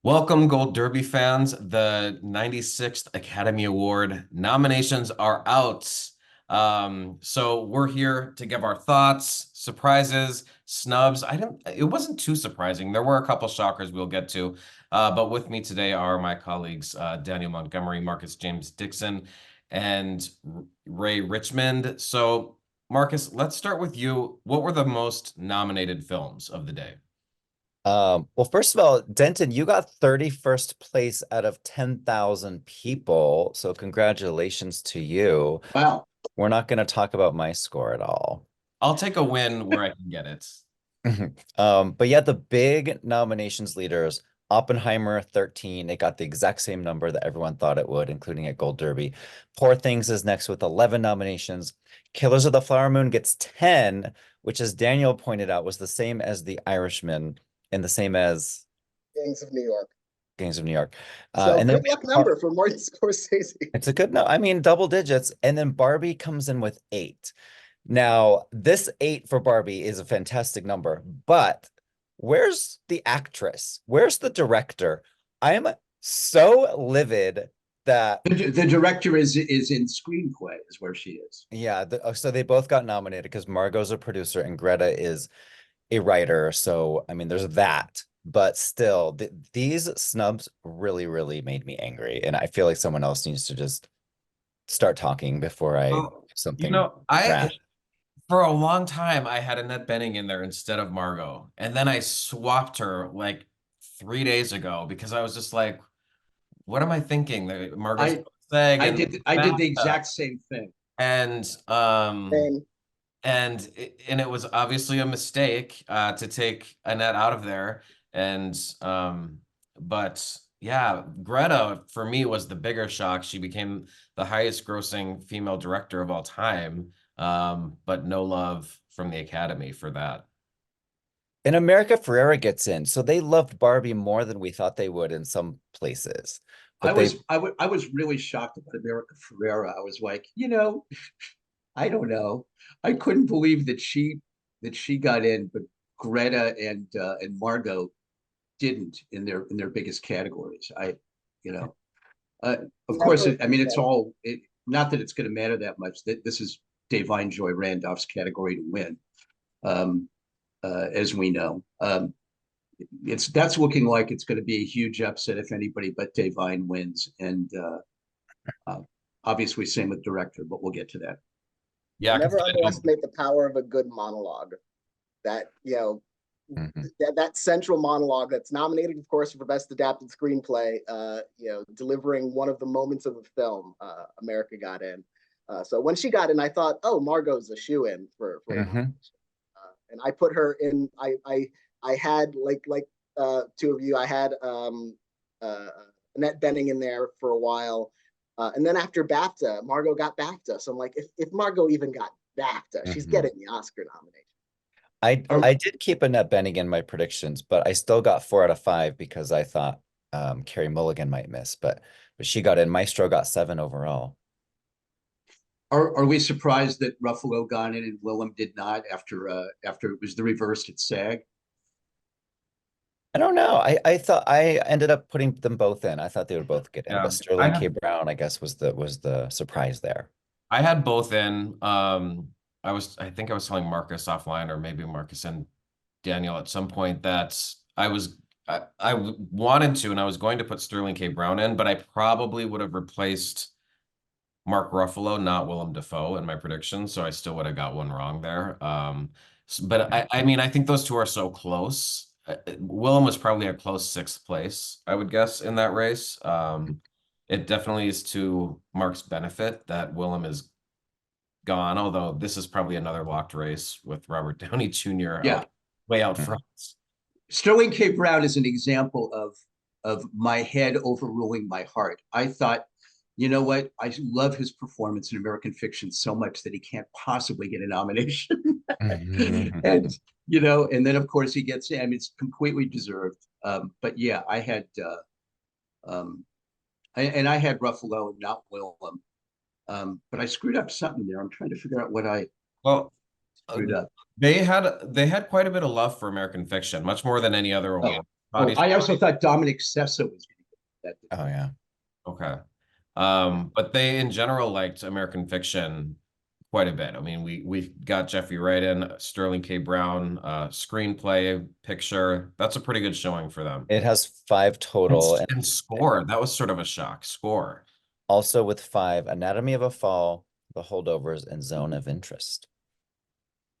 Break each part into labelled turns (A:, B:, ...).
A: Welcome, Gold Derby fans. The 96th Academy Award nominations are out. So we're here to give our thoughts, surprises, snubs. It wasn't too surprising. There were a couple shockers we'll get to. But with me today are my colleagues, Daniel Montgomery, Marcus James Dixon, and Ray Richmond. So, Marcus, let's start with you. What were the most nominated films of the day?
B: Well, first of all, Denton, you got 31st place out of 10,000 people. So congratulations to you.
C: Wow.
B: We're not going to talk about my score at all.
A: I'll take a win where I can get it.
B: But yeah, the big nominations leaders, Oppenheimer 13, it got the exact same number that everyone thought it would, including at Gold Derby. Poor Things is next with 11 nominations. Killers of the Flower Moon gets 10, which, as Daniel pointed out, was the same as The Irishman and the same as
C: Gangs of New York.
B: Gangs of New York.
C: So
B: And then
C: good luck number for Martin Scorsese.
B: it's a good no. I mean, double digits. And then Barbie comes in with 8. Now, this 8 for Barbie is a fantastic number, but where's the actress? Where's the director? I am so livid that
C: The director is in Screenplay is where she is.
B: yeah, so they both got nominated because Margot's a producer and Greta is a writer. So, I mean, there's that. But still, these snubs really, really made me angry. And I feel like someone else needs to just start talking before I
A: Well,
B: something
A: I
B: rash.
A: for a long time I had Annette Bening in there instead of Margot, and then I swapped her like 3 days ago because I was just like, what am I thinking? That Margot's
C: I
A: saying
C: I
A: and
C: did I did the exact same thing.
A: and um
C: And
A: and it was obviously a mistake to take Annette out of there, and but yeah, Greta for me was the bigger shock. She became the highest grossing female director of all time, but no love from the Academy for that.
B: And America Ferrera gets in. So they loved Barbie more than we thought they would in some places.
C: I
B: But they,
C: was I was really shocked about America Ferrera. I was like, I don't know. I couldn't believe that she got in, but Greta and Margot didn't in their biggest categories. You know, of course,
D: Never.
C: I mean, it's all not that it's going to matter that much. That this is Davine Joy Randolph's category to win. As we know. That's looking like it's going to be a huge upset if anybody but Davine wins, and obviously same with director, but we'll get to that.
A: Yeah, because
D: Never underestimate the power of a good monologue. That
B: Mhm.
D: that central monologue that's nominated, of course, for best adapted screenplay. Delivering one of the moments of the film. America got in. So when she got in, I thought, oh, Margot's a shoe-in for
B: Mhm.
D: and I put her in. I had two of you. I had uh, Annette Bening in there for a while, and then after BAFTA, Margot got BAFTA. So I'm like, if Margot even got BAFTA, she's
B: Mhm.
D: getting the Oscar nomination.
B: I
C: Oh,
B: I did keep Annette Bening in my predictions, but I still got 4 out of 5 because I thought Carey Mulligan might miss, but she got in. Maestro got 7 overall.
C: are we surprised that Ruffalo got in and Willem did not after it was the reverse at SAG?
B: I don't know. I thought I ended up putting them both in. I thought they would both get in,
A: yeah,
B: but Sterling K. Brown, I guess, was the surprise there.
A: I had both in. I think I was telling Marcus offline, or maybe Marcus and Daniel at some point that I wanted to, and I was going to put Sterling K. Brown in, but I probably would have replaced Mark Ruffalo, not Willem Dafoe, in my prediction. So I still would have got one wrong there. But I mean, I think those two are so close. Willem was probably a close sixth place, I would guess, in that race. It definitely is to Mark's benefit that Willem is gone, although this is probably another locked race with Robert Downey Jr.
C: Yeah,
A: Way out
B: Mhm.
A: front.
C: Sterling K. Brown is an example of my head overruling my heart. I thought, you know what? I love his performance in American Fiction so much that he can't possibly get a nomination. and and then of course he gets in. I mean, it's completely deserved. But yeah, I had and I had Ruffalo and not Willem. But I screwed up something there. I'm trying to figure out what I
A: Well, uh,
C: screwed up.
A: they had quite a bit of love for American Fiction, much more than any other
C: Oh,
A: award.
C: I also thought Dominic Sessa was going to get that.
B: Oh yeah.
A: Okay. But they in general liked American Fiction quite a bit. I mean, we got Jeffrey Wright in, Sterling K. Brown, screenplay, picture. That's a pretty good showing for them.
B: It has 5 total,
A: And score. That was sort of a shock. Score.
B: also with 5, Anatomy of a Fall, The Holdovers, and Zone of Interest.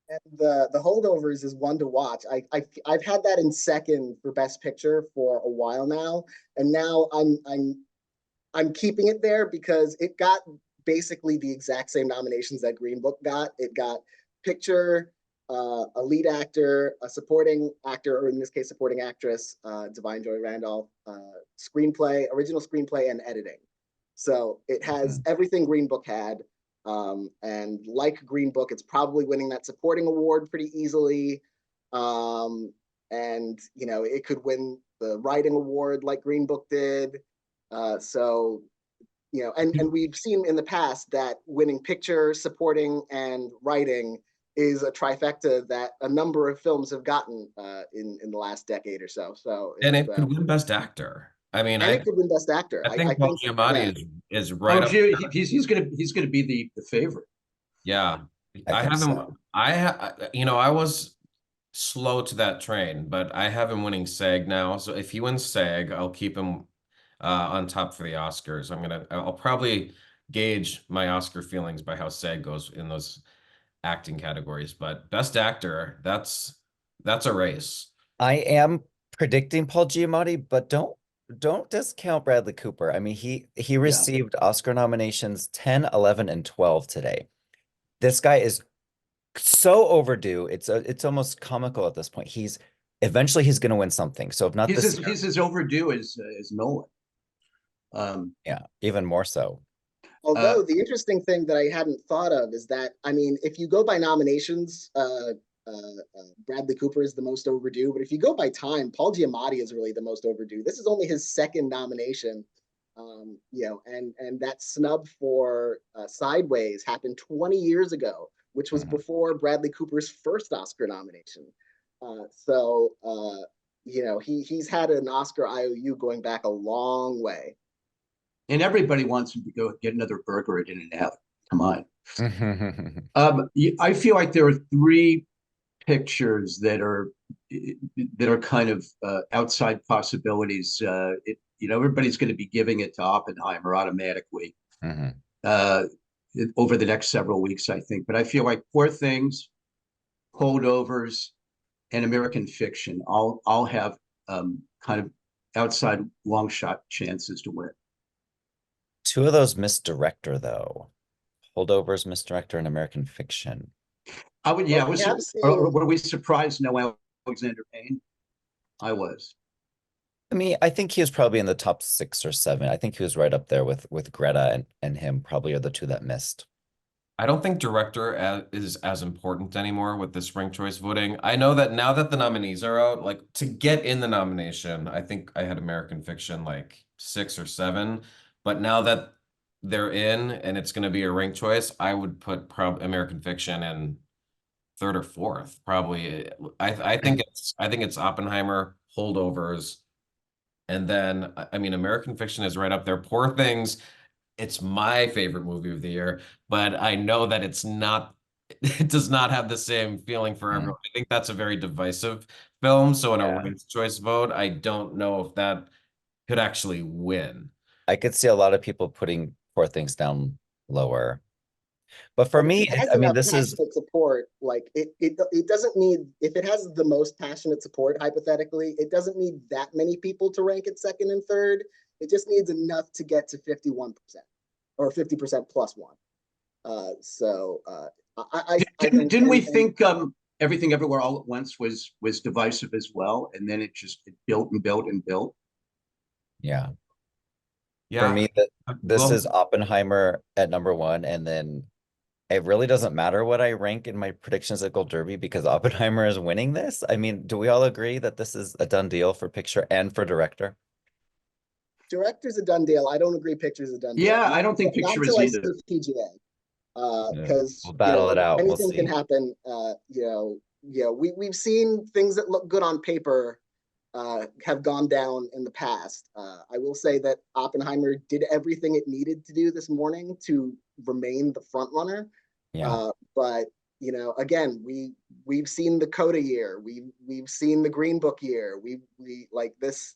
D: And the Holdovers is one to watch. I've had that in second for Best Picture for a while now, and now I'm keeping it there because it got basically the exact same nominations that Green Book got. It got picture, a lead actor, a supporting actor, or in this case, supporting actress, Divine Joy Randolph, screenplay, original screenplay, and editing. So it has everything Green Book had. And like Green Book, it's probably winning that supporting award pretty easily. And, you know, it could win the writing award like Green Book did. So, you know, and we've seen in the past that winning picture, supporting, and writing is a trifecta that a number of films have gotten in the last decade or so. So,
A: And it could win Best Actor. I mean,
D: and it could win Best Actor.
A: I think Paul Giamatti is right up.
C: He's gonna be the favorite.
A: Yeah,
B: I think so.
A: you know, I was slow to that train, but I have him winning SAG now. So if he wins SAG, I'll keep him on top for the Oscars. I'll probably gauge my Oscar feelings by how SAG goes in those acting categories. But Best Actor, that's a race.
B: I am predicting Paul Giamatti, but don't discount Bradley Cooper. I mean, he received Oscar nominations 10, 11, and 12 today. This guy is so overdue. It's almost comical at this point. Eventually he's going to win something. So if not
C: he's
B: this year,
C: he's as overdue as Nolan.
B: Yeah, even more so.
D: Although the interesting thing that I hadn't thought of is that, I mean, if you go by nominations, Bradley Cooper is the most overdue, but if you go by time, Paul Giamatti is really the most overdue. This is only his second nomination, you know, and that snub for Sideways happened 20 years ago, which was before Bradley Cooper's first Oscar nomination. So you know, he's had an Oscar IOU going back a long way.
C: And everybody wants him to go get another burger at In-N-Out. Come on. I feel like there are 3 pictures that are kind of outside possibilities. You know, everybody's going to be giving it to Oppenheimer automatically over the next several weeks, I think. But I feel like Poor Things, Holdovers, and American Fiction all have kind of outside long shot chances to win.
B: 2 of those missed director though. Holdovers, missed director, and American Fiction.
C: Were we surprised no Alexander Payne? I was.
B: I mean, I think he was probably in the top 6 or 7. I think he was right up there with Greta and him probably are the 2 that missed.
A: I don't think director is as important anymore with the spring choice voting. I know that now that the nominees are out, like to get in the nomination, I think I had American Fiction like 6 or 7. But now that they're in and it's going to be a ranked choice, I would put American Fiction in 3rd or 4th, probably. I think it's Oppenheimer, Holdovers, and then I mean American Fiction is right up there. Poor Things, it's my favorite movie of the year, but I know that it's not. It does not have the same feeling for everyone. I think that's a very divisive film. So in a ranked choice vote, I don't know if that could actually win.
B: I could see a lot of people putting Poor Things down lower. But for me, I mean, this is
D: support. Like it doesn't need, if it has the most passionate support, hypothetically, it doesn't need that many people to rank it 2nd and 3rd. It just needs enough to get to 51% or 50% plus 1.
C: Didn't we think Everything Everywhere All at Once was divisive as well, and then it built and built and built.
B: Yeah. For me, this is Oppenheimer at number 1, and then it really doesn't matter what I rank in my predictions at Gold Derby because Oppenheimer is winning this. I mean, do we all agree that this is a done deal for picture and for director?
D: Director's a done deal. I don't agree picture's a done deal.
C: Yeah, I don't think picture is either.
D: PGA. Because
B: we'll battle it out.
D: Anything can happen. We've seen things that look good on paper have gone down in the past. I will say that Oppenheimer did everything it needed to do this morning to remain the front runner.
B: Yeah.
D: But you know, again, we've seen the Coda year, we've seen the Green Book year, we like this.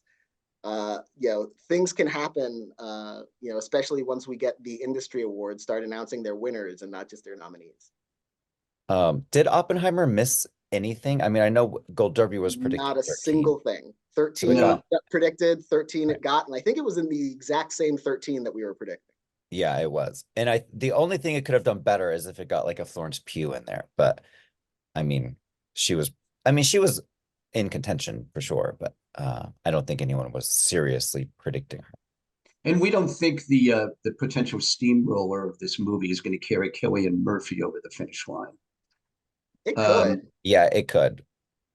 D: You know, things can happen. You know, especially once we get the industry awards start announcing their winners and not just their nominees.
B: Did Oppenheimer miss anything? I mean, I know Gold Derby was predicted
D: Not a
B: 13.
D: single thing.
B: So
D: 13
B: it got,
D: got predicted, 13
B: right.
D: it got, and I think it was in the exact same 13 that we were predicting.
B: Yeah, it was. And the only thing it could have done better is if it got like a Florence Pugh in there. But I mean, she was in contention for sure, but I don't think anyone was seriously predicting her.
C: And we don't think the potential steamroller of this movie is going to carry Cillian Murphy over the finish line.
D: It could.
B: Yeah, it could.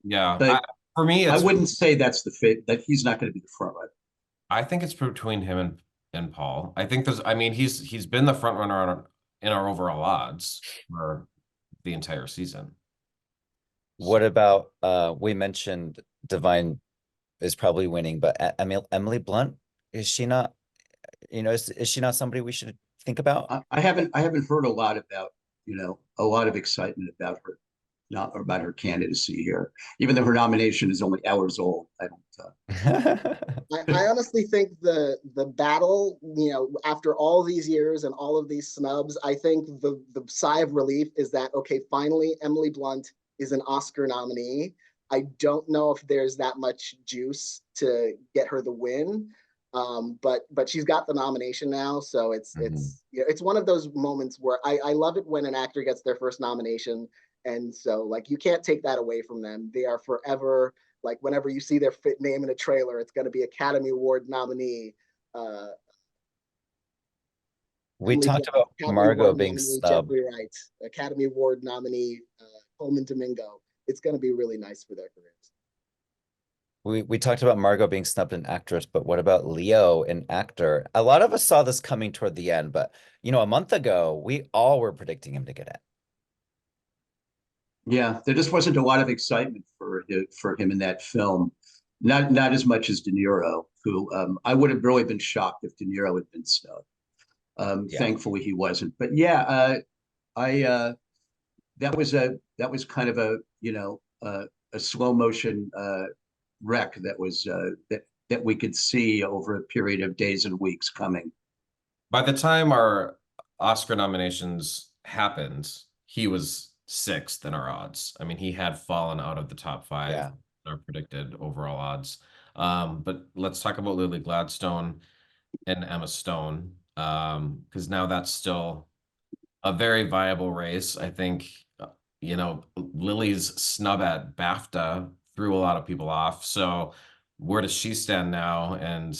A: Yeah,
C: But
A: for me,
C: I
A: it's
C: wouldn't say that's the fit, that he's not going to be the front runner.
A: I think it's between him and Paul. I think I mean, he's been the front runner in our overall odds for the entire season.
B: What about we mentioned Divine is probably winning, but Emily Blunt, is she not, you know, is she not somebody we should think about?
C: I haven't heard a lot about, you know, a lot of excitement about her, not about her candidacy here, even though her nomination is only hours old. I don't.
D: I honestly think the battle, you know, after all these years and all of these snubs, I think the sigh of relief is that, okay, finally Emily Blunt is an Oscar nominee. I don't know if there's that much juice to get her the win, but she's got the nomination now, so it's you know, it's one of those moments where I love it when an actor gets their first nomination, and so like you can't take that away from them. They are forever, like whenever you see their name in a trailer, it's going to be Academy Award nominee.
B: We
D: Emily
B: talked
D: Blunt,
B: about
D: Academy
B: Margot
D: Award
B: being
D: nominee
B: snubbed.
D: Jeffrey Wright, Academy Award nominee Coleman Domingo. It's going to be really nice for their careers.
B: We talked about Margot being snubbed in actress, but what about Leo in actor? A lot of us saw this coming toward the end, but you know, a month ago, we all were predicting him to get it.
C: Yeah, there just wasn't a lot of excitement for him in that film. Not as much as De Niro, who I would have really been shocked if De Niro had been snubbed.
B: Yeah.
C: Thankfully he wasn't. But yeah, that was kind of a, you know, a slow motion wreck that was that we could see over a period of days and weeks coming.
A: By the time our Oscar nominations happened, he was 6th in our odds. I mean, he had fallen out of the top 5
B: Yeah.
A: in our predicted overall odds. But let's talk about Lily Gladstone and Emma Stone, because now that's still a very viable race. I think, you know, Lily's snub at BAFTA threw a lot of people off. So where does she stand now? And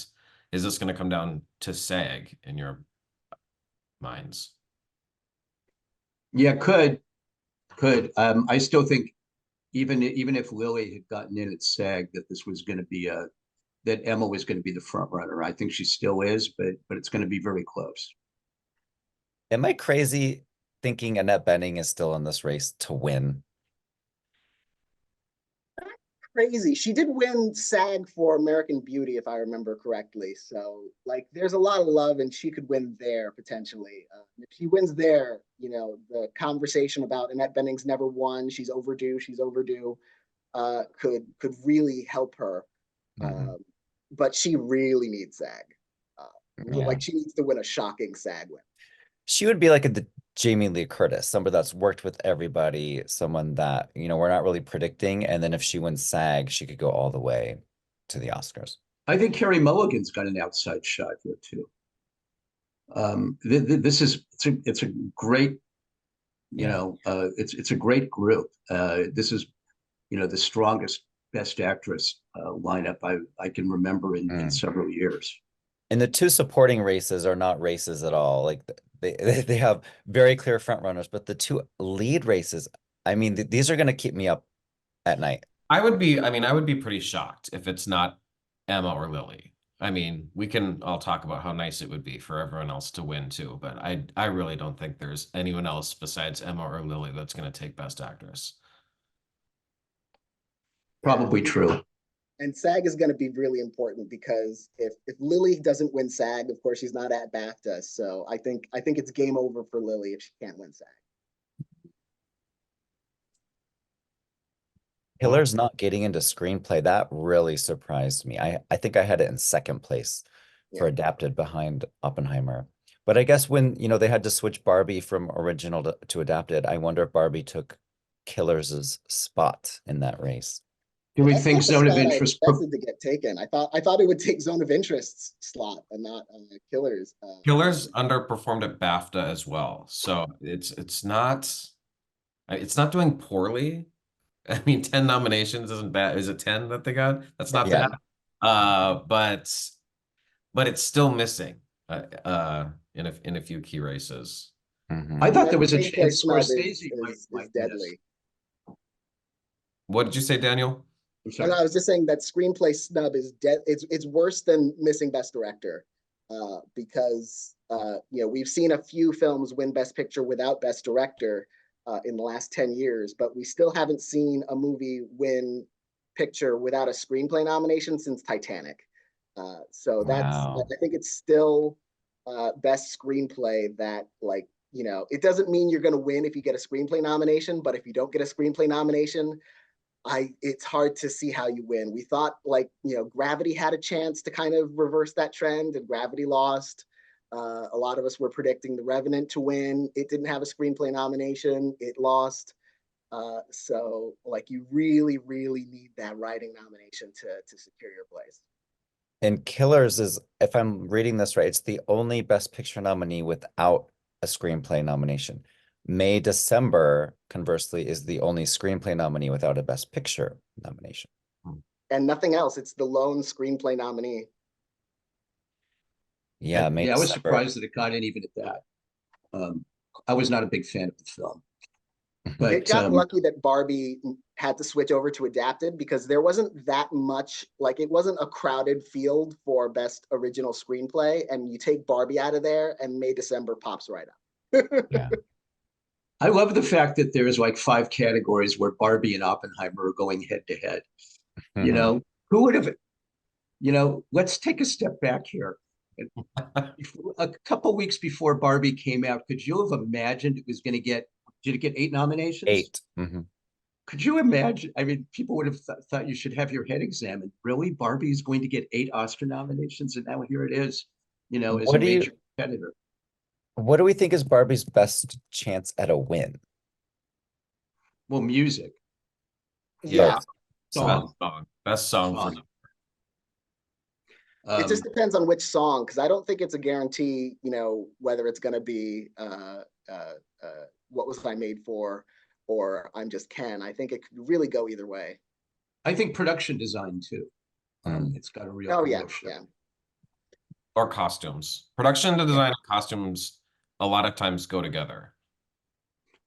A: is this going to come down to SAG in your minds?
C: Yeah, could. I still think even if Lily had gotten in at SAG, that this was going to be that Emma was going to be the front runner. I think she still is, but it's going to be very close.
B: Am I crazy thinking Annette Bening is still in this race to win?
D: Crazy. She did win SAG for American Beauty, if I remember correctly. So, like, there's a lot of love, and she could win there potentially. If she wins there, you know, the conversation about Annette Bening's never won, she's overdue, could really help her. But she really needs SAG. Like, she needs to win a shocking SAG win.
B: She would be like the Jamie Lee Curtis, somebody that's worked with everybody, someone that, you know, we're not really predicting. And then if she wins SAG, she could go all the way to the Oscars.
C: I think Carey Mulligan's got an outside shot here too. This is it's a great, you know, it's a great group. This is, you know, the strongest Best Actress lineup I can remember in several years.
B: And the 2 supporting races are not races at all. Like they have very clear front runners, but the 2 lead races, I mean, these are going to keep me up at night.
A: I would be pretty shocked if it's not Emma or Lily. I mean, we can all talk about how nice it would be for everyone else to win too, but I really don't think there's anyone else besides Emma or Lily that's going to take Best Actress.
C: Probably true.
D: And SAG is going to be really important because if Lily doesn't win SAG, of course she's not at BAFTA. So I think it's game over for Lily if she can't win SAG.
B: Killer's not getting into screenplay. That really surprised me. I think I had it in second place for
D: Yeah.
B: adapted behind Oppenheimer. But I guess when, they had to switch Barbie from original to adapted, I wonder if Barbie took Killer's spot in that race.
C: Do we
D: That's
C: think
D: not the
C: Zone of
D: spot I
C: Interest?
D: expected to get taken. I thought it would take Zone of Interest's slot and not Killer's.
A: Killers underperformed at BAFTA as well, so it's not doing poorly. I mean, 10 nominations isn't bad. Is it 10 that they got? That's not
B: Yeah.
A: bad. But it's still missing in a few key races.
B: Mhm.
C: I thought there was a
D: Screenplay
C: chance
D: snub
C: Scorsese
D: is
C: might miss.
D: deadly.
A: What did you say, Daniel?
C: I'm
D: And
C: sorry.
D: I was just saying that screenplay snub is dead. It's worse than missing Best Director, because we've seen a few films win Best Picture without Best Director in the last 10 years, but we still haven't seen a movie win Picture without a screenplay nomination since Titanic. So
B: Wow.
D: I think it's still Best Screenplay that it doesn't mean you're going to win if you get a screenplay nomination, but if you don't get a screenplay nomination, it's hard to see how you win. We thought Gravity had a chance to kind of reverse that trend, and Gravity lost. A lot of us were predicting The Revenant to win. It didn't have a screenplay nomination. It lost. So you really, really need that writing nomination to secure your place.
B: And Killers is, if I'm reading this right, it's the only Best Picture nominee without a screenplay nomination. May December, conversely, is the only screenplay nominee without a Best Picture nomination.
D: And nothing else. It's the lone screenplay nominee.
B: Yeah, May
C: I was
B: December.
C: surprised that it got in even at that. I was not a big fan of the film. But
D: it got lucky that Barbie had to switch over to adapted because there wasn't that much, it wasn't a crowded field for Best Original Screenplay, and you take Barbie out of there and May December pops right up.
B: Yeah.
C: I love the fact that there's 5 categories where Barbie and Oppenheimer are going head to head.
B: Mhm.
C: Who would have, let's take a step back here. A couple weeks before Barbie came out, could you have imagined it was going to did it get 8 nominations?
B: 8. Mhm.
C: Could you imagine? I mean, people would have thought you should have your head examined. Really? Barbie is going to get 8 Oscar nominations, and now here it is, as a major competitor.
B: What do we think is Barbie's best chance at a win?
C: Well, music.
D: Yeah.
C: Song.
A: Best song for
C: Song.
D: It just depends on which song, because I don't think it's a guarantee, whether it's going to be What Was I Made For or I'm Just Ken. I think it could really go either way.
C: I think production design too. It's got a real
D: yeah.
A: or costumes. Production design and costumes a lot of times go together.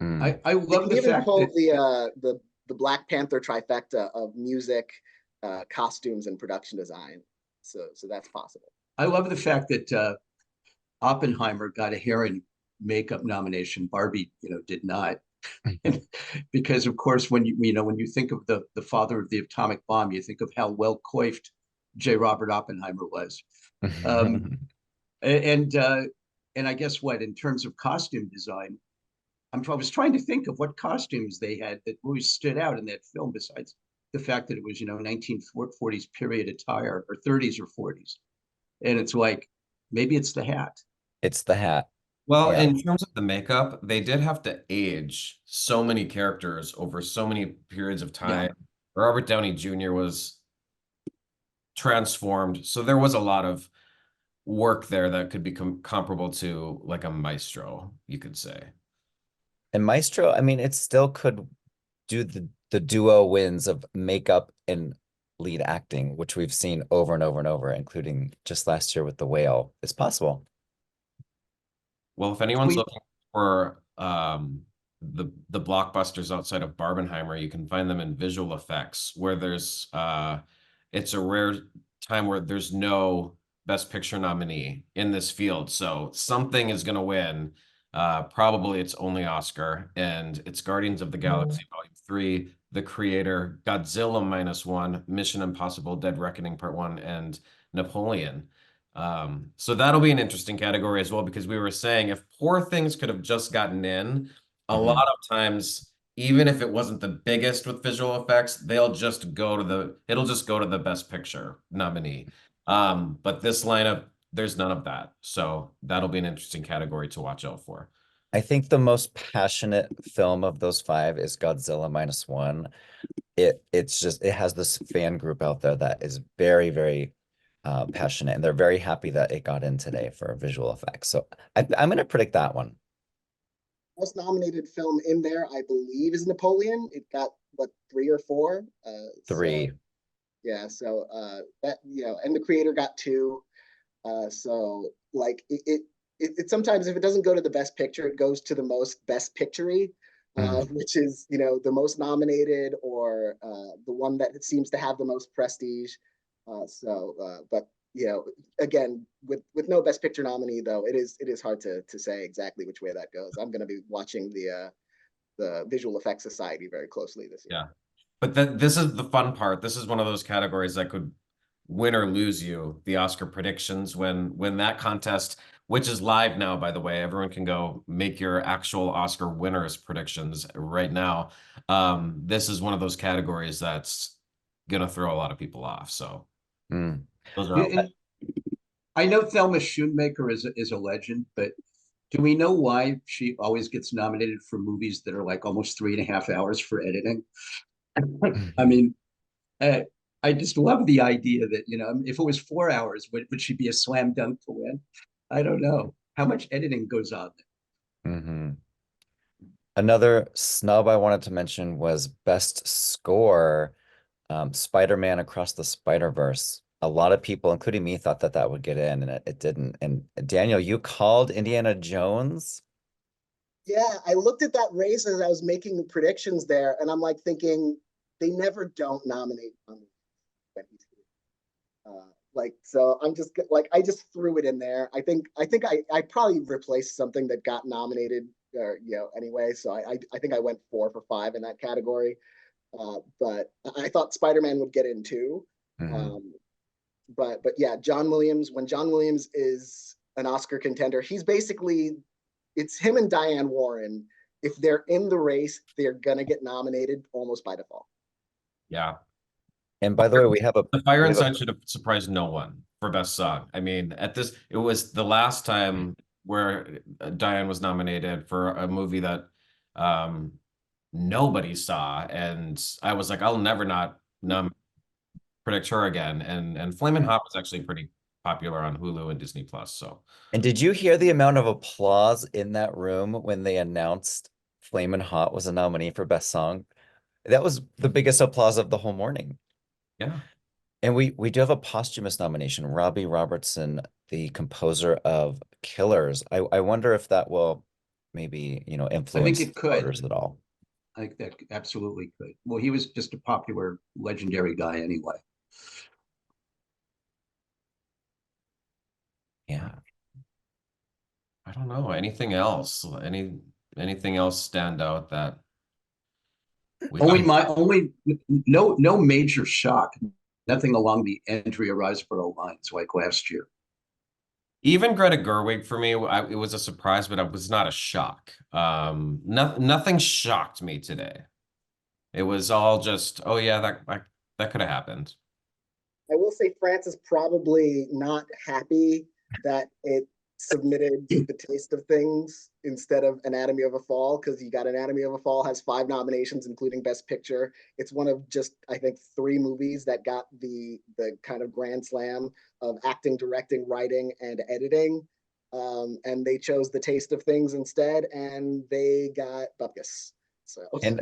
C: I love the fact
D: that the Black Panther trifecta of music, costumes, and production design. So that's possible.
C: I love the fact that Oppenheimer got a hair and makeup nomination. Barbie, did not. Because of course, when you think of the father of the atomic bomb, you think of how well coiffed J. Robert Oppenheimer was. And I guess in terms of costume design, I was trying to think of what costumes they had that really stood out in that film, besides the fact that it was 1940s period attire, or 30s or 40s, and it's maybe it's the hat.
B: It's the hat.
A: Well,
B: Yeah.
A: in terms of the makeup, they did have to age so many characters over so many periods of time.
C: Yeah.
A: Robert Downey Jr. was transformed, so there was a lot of work there that could be comparable to a Maestro, you could say.
B: And Maestro, I mean, it still could do the duo wins of makeup and lead acting, which we've seen over and over and over, including just last year with The Whale. It's possible.
A: Well, if anyone's looking for the blockbusters outside of Barbenheimer, you can find them in visual effects, where there's it's a rare time where there's no Best Picture nominee in this field. So something is going to win. Probably its only Oscar, and it's Guardians of the Galaxy Volume 3, The Creator, Godzilla -1, Mission Impossible: Dead Reckoning Part 1, and Napoleon. So that'll be an interesting category as well, because we were saying if Poor Things could have just gotten in, a
B: Mhm.
A: lot of times, even if it wasn't the biggest with visual effects, it'll just go to the Best Picture nominee. But this lineup, there's none of that. So that'll be an interesting category to watch out for.
B: I think the most passionate film of those five is Godzilla -1. It has this fan group out there that is very, very passionate, and they're very happy that it got in today for visual effects. So I'm going to predict that one.
D: Most nominated film in there, I believe, is Napoleon. It got what, 3 or 4?
B: 3.
D: So, yeah, so that, and The Creator got 2. So like it sometimes, if it doesn't go to the Best Picture, it goes to the most Best Picture-y, which is the most nominated, or the one that seems to have the most prestige. But again, with no Best Picture nominee, though, it is hard to say exactly which way that goes. I'm going to be watching the Visual Effects Society very closely this year.
A: Yeah. But this is the fun part. This is one of those categories that could win or lose you the Oscar predictions when that contest, which is live now, by the way, everyone can go make your actual Oscar winners predictions right now. This is one of those categories that's gonna throw a lot of people off. So those are out.
C: I know Thelma Schoonmaker is a legend, but do we know why she always gets nominated for movies that are like almost 3.5 hours for editing? I mean, I just love the idea that, if it was 4 hours, would she be a slam dunk to win? I don't know. How much editing goes on there?
B: Another snub I wanted to mention was Best Score, Spider-Man Across the Spider-Verse. A lot of people, including me, thought that would get in, and it didn't. And Daniel, you called Indiana Jones?
D: Yeah, I looked at that race as I was making the predictions there, and I'm like thinking they never don't nominate when he's here. So I'm just like, I just threw it in there. I think I probably replaced something that got nominated, or anyway. So I think I went 4 for 5 in that category. But I thought Spider-Man would get in too. But yeah, when John Williams is an Oscar contender, he's basically, it's him and Diane Warren. If they're in the race, they're gonna get nominated almost by default.
A: Yeah.
B: And by the way, we have a
A: The Fire Inside should have surprised no one for Best Song. I mean, it was the last time where Diane was nominated for a movie that nobody saw, and I was like, I'll never not predict her again. And Flamin' Hot was actually pretty popular on Hulu and Disney Plus. So.
B: And did you hear the amount of applause in that room when they announced Flamin' Hot was a nominee for Best Song? That was the biggest applause of the whole morning.
A: Yeah.
B: And we do have a posthumous nomination, Robbie Robertson, the composer of Killers. I wonder if that will maybe, influence
C: it could.
B: voters at all.
C: I think that absolutely could. Well, he was just a popular, legendary guy anyway.
B: Yeah.
A: I don't know. Anything else? Anything else stand out that
C: no major shock. Nothing along the Andrea Riseborough lines like last year.
A: Even Greta Gerwig for me, it was a surprise, but it was not a shock. Nothing shocked me today. It was all just, oh yeah, that could have happened.
D: I will say France is probably not happy that it submitted The Taste of Things instead of Anatomy of a Fall, because you got Anatomy of a Fall has 5 nominations, including Best Picture. It's one of just, I think, 3 movies that got the kind of grand slam of acting, directing, writing, and editing. And they chose The Taste of Things instead, and they got Bupkis. So.
B: And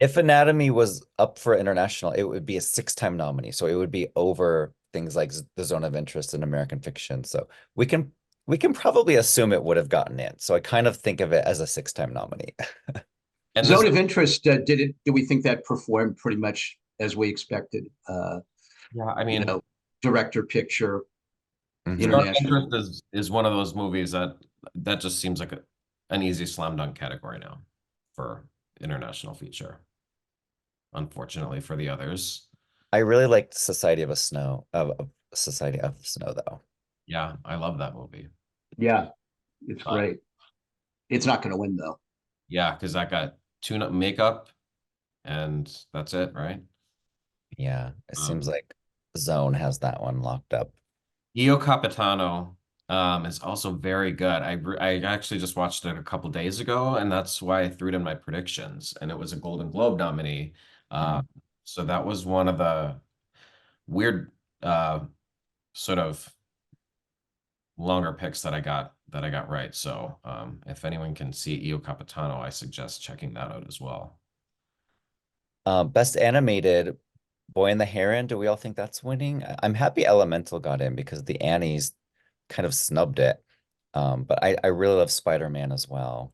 B: if Anatomy was up for international, it would be a 6-time nominee. So it would be over things like The Zone of Interest and American Fiction. So we can probably assume it would have gotten in. So I kind of think of it as a 6-time nominee.
C: And Zone of Interest, do we think that performed pretty much as we expected?
A: Yeah, I mean,
C: director, picture,
A: international. Interest is one of those movies that just seems like an easy slam dunk category now for international feature. unfortunately for the others.
B: I really liked Society of a Snow of Society of Snow though.
A: Yeah, I love that movie.
C: Yeah, it's
A: But
C: great. It's not going to win though.
A: yeah, because that got tune-up makeup, and that's it, right?
B: Yeah, it seems
A: Um,
B: like Zone has that one locked up.
A: Io Capitano is also very good. I actually just watched it a couple days ago, and that's why I threw it in my predictions, and it was a Golden Globe nominee. So that was one of the weird sort of longer picks that I got right. So if anyone can see Io Capitano, I suggest checking that out as well.
B: Best animated, Boy and the Heron. Do we all think that's winning? I'm happy Elemental got in because the Annies kind of snubbed it. But I really love Spider-Man as well.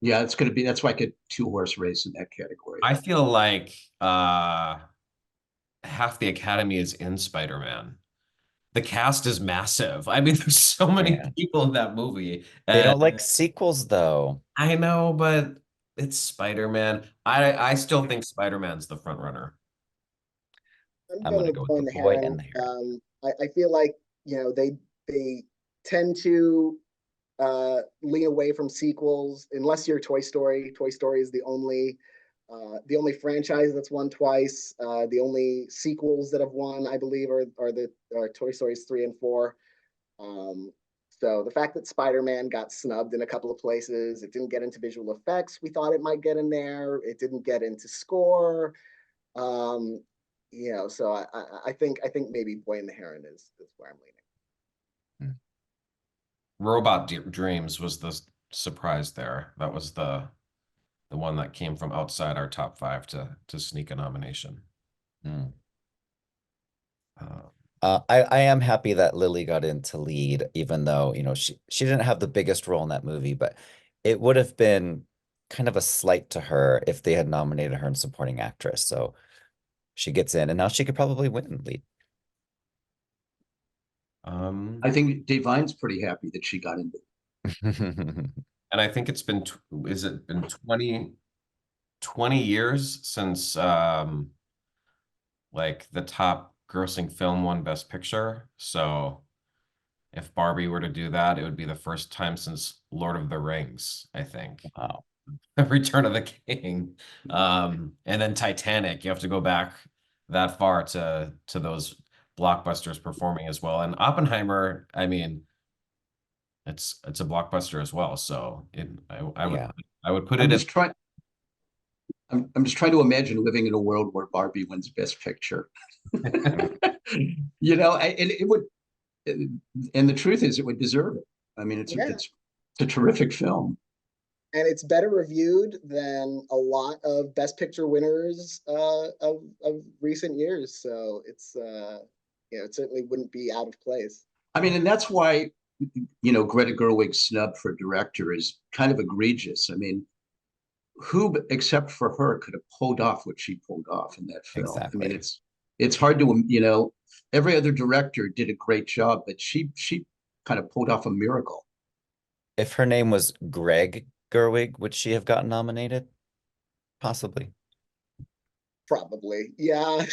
C: Yeah, it's going to be, that's like a two-horse race in that category.
A: I feel like half the Academy is in Spider-Man. The cast is massive. I mean, there's so many
B: Yeah.
A: people in that movie.
B: They
A: And
B: don't like sequels though.
A: I know, but it's Spider-Man. I still think Spider-Man's the front runner.
D: I'm
B: I'm
D: going
B: gonna
D: with
B: go with
D: Boy
B: The
D: and the
B: Boy and
D: Heron.
B: the Heron.
D: I feel like, they tend to lean away from sequels unless you're Toy Story. Toy Story is the only franchise that's won twice. The only sequels that have won, I believe, are Toy Stories 3 and 4. So the fact that Spider-Man got snubbed in a couple of places, it didn't get into visual effects. We thought it might get in there. It didn't get into score. Um, so I think maybe Boy and the Heron is where I'm leaning.
A: Robot Dreams was the surprise there. That was the one that came from outside our top five to sneak a nomination.
B: Mm.
A: Uh,
B: I am happy that Lily got into lead, even though, she didn't have the biggest role in that movie, but it would have been kind of a slight to her if they had nominated her in supporting actress. So she gets in, and now she could probably win in lead.
C: I think Davine's pretty happy that she got into
A: and I think it's been, is it been 20 years since like the top grossing film won Best Picture. So if Barbie were to do that, it would be the first time since Lord of the Rings, I think.
B: Wow.
A: Return of the King. And then Titanic. You have to go back that far to those blockbusters performing as well. And Oppenheimer, I mean, it's a blockbuster as well. So
B: Yeah.
A: I would put
C: I'm
A: it in.
C: just trying. I'm just trying to imagine living in a world where Barbie wins Best Picture. And it would, and the truth is, it would deserve it. I mean,
D: Yeah.
C: it's a terrific film.
D: And it's better reviewed than a lot of Best Picture winners of recent years. So it's it certainly wouldn't be out of place.
C: I mean, and that's why Greta Gerwig's snub for director is kind of egregious. I mean, who except for her could have pulled off what she pulled off in that film? I mean,
B: Exactly.
C: it's hard to every other director did a great job, but she kind of pulled off a miracle.
B: If her name was Greg Gerwig, would she have gotten nominated? Possibly.
D: Probably, yeah.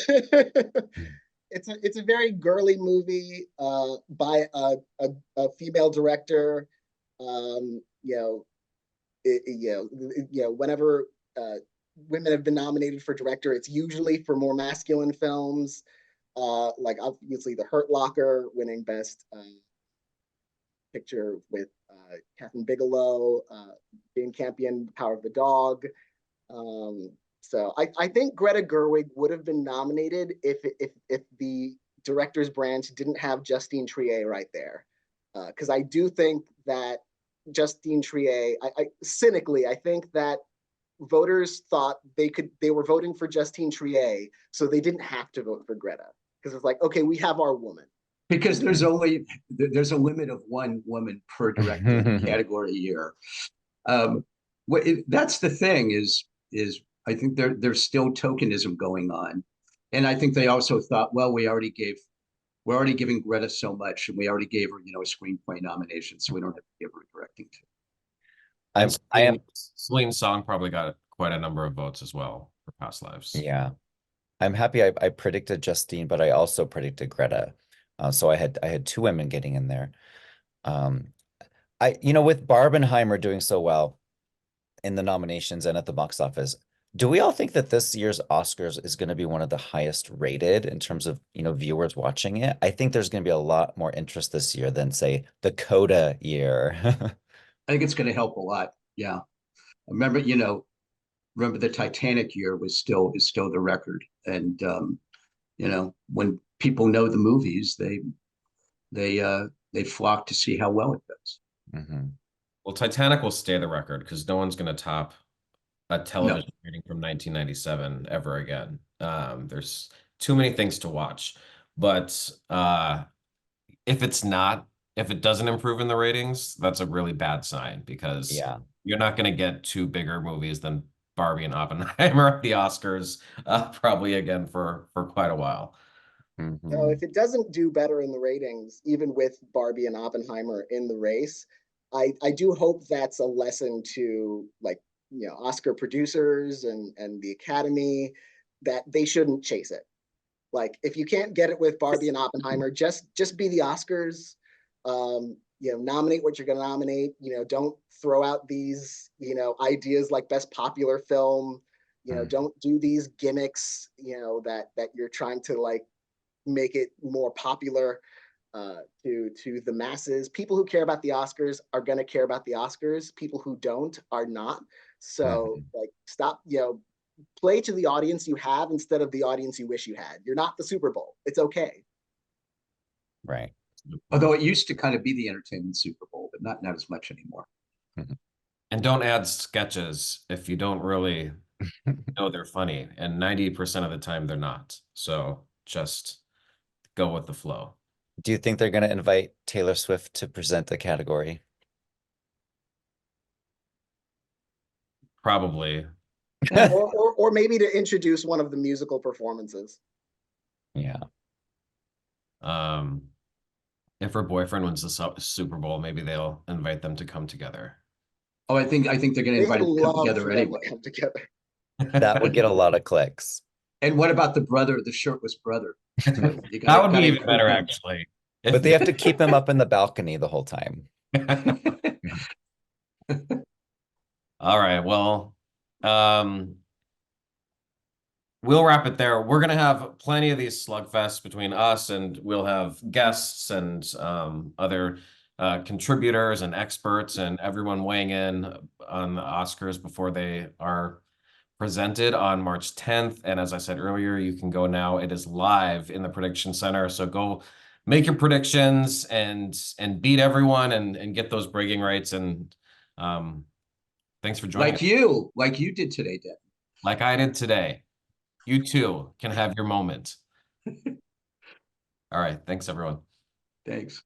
D: It's a very girly movie by a female director. Whenever women have been nominated for director, it's usually for more masculine films. Like obviously The Hurt Locker winning Best Picture with Catherine Bigelow, Jane Campion, Power of the Dog. So I think Greta Gerwig would have been nominated if the director's branch didn't have Justine Triet right there, because I do think that Justine Triet, cynically, I think that voters thought they were voting for Justine Triet, so they didn't have to vote for Greta because it's like, okay, we have our woman.
C: Because there's a limit of one woman per director in the category a year. That's the thing is I think there's still tokenism going on, and I think they also thought, well, we're already giving Greta so much, and we already gave her a screenplay nomination, so we don't have to give her a directing too.
A: And Celine's song probably got quite a number of votes as well for Past Lives.
B: Yeah. I'm happy I predicted Justine, but I also predicted Greta. So I had two women getting in there. With Barbenheimer doing so well in the nominations and at the box office, do we all think that this year's Oscars is going to be one of the highest rated in terms of, viewers watching it? I think there's going to be a lot more interest this year than, say, the Coda year.
C: I think it's going to help a lot. Yeah. Remember, remember the Titanic year is still the record. And when people know the movies, they flock to see how well it does.
B: Mhm.
A: Well, Titanic will stay the record because no one's going to top a
C: No,
A: television rating from 1997 ever again. There's too many things to watch. But if it doesn't improve in the ratings, that's a really bad sign because
B: Yeah.
A: you're not going to get two bigger movies than Barbie and Oppenheimer at the Oscars, probably again for quite a while.
D: So
B: Mhm.
D: if it doesn't do better in the ratings, even with Barbie and Oppenheimer in the race, I do hope that's a lesson to Oscar producers and the Academy that they shouldn't chase it. Like if you can't get it with Barbie and Oppenheimer, just be the Oscars. Nominate what you're going to nominate. Don't throw out these ideas like best popular film. Don't do these gimmicks. That you're trying to make it more popular to the masses. People who care about the Oscars are going to care about the Oscars. People who don't are not. So stop, play to the audience you have instead of the audience you wish you had. You're not the Super Bowl. It's okay.
B: Right.
C: although it used to kind of be the entertainment Super Bowl, but not as much anymore.
A: And don't add sketches if you don't really know they're funny. And 90% of the time they're not. So just go with the flow.
B: Do you think they're going to invite Taylor Swift to present the category?
A: Probably.
D: or maybe to introduce one of the musical performances.
B: Yeah.
A: If her boyfriend wins the Super Bowl, maybe they'll invite them to come together.
C: Oh, I think they're going to invite them to come together anyway.
D: Come together.
B: That would get a lot of clicks.
C: And what about the brother, the shirtless brother?
A: That would be even better, actually.
B: But they have to keep him up in the balcony the whole time.
A: All right. Well, we'll wrap it there. We're going to have plenty of these slugfests between us, and we'll have guests and other contributors and experts and everyone weighing in on the Oscars before they are presented on March 10th. And as I said earlier, you can go now. It is live in the Prediction Center. So go make your predictions and beat everyone and get those bragging rights. And thanks for joining us.
C: Like you did today, Denton.
A: Like I did today. You too can have your moment. All right. Thanks, everyone.
C: Thanks.